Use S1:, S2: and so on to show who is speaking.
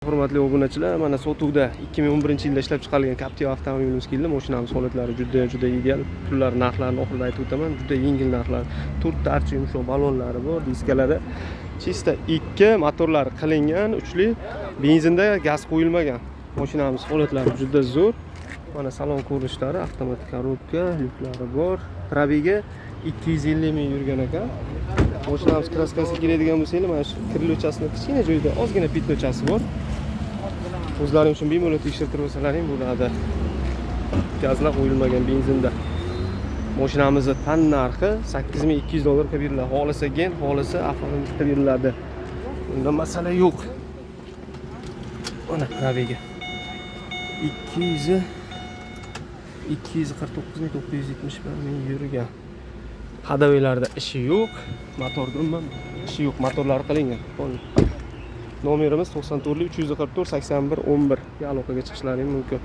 S1: Hurmatli obunachilar, mana sotuvda 2011-yilda ishlab chiqarilgan Captiva avtomobilimiz keldi. Mashinamiz holatlari juda ideal. Pullar narxlarini oxirida aytib o'taman. Juda yengil narxlar. 4 ta archa yumshoq balonlari bor, diskalari. Chista 2 motorlari qilingan, uchli. Benzinda gaz qo'yilmagan. Mashinamiz holatlari juda zo'r. Mana salon ko'rinishlari, avtomatik korobka, lyuklari bor. Probegi 250 ming yurgan ekan. Mashinamiz kraskasiga keladigan bo'lsangiz, mana shu kirlovchasini kichkina joyda ozgina pitnochasi bor. O'zlaring uchun bemalol tekshirtirib olsalaring bo'ladi. Gazlar qo'yilmagan benzinda. Mashinamizning tan narxi $8200 beriladi. Xohlasa gen, xohlasa avtomobil beriladi. Unda masala yo'q. Mana probegi 249.971 ming yurgan. Hadaviylarda ishi yo'q, motorda umuman ishi yo'q, motorlari qilingan. Nomerimiz 94 344 81 11 ga aloqaga chiqishlaring mumkin.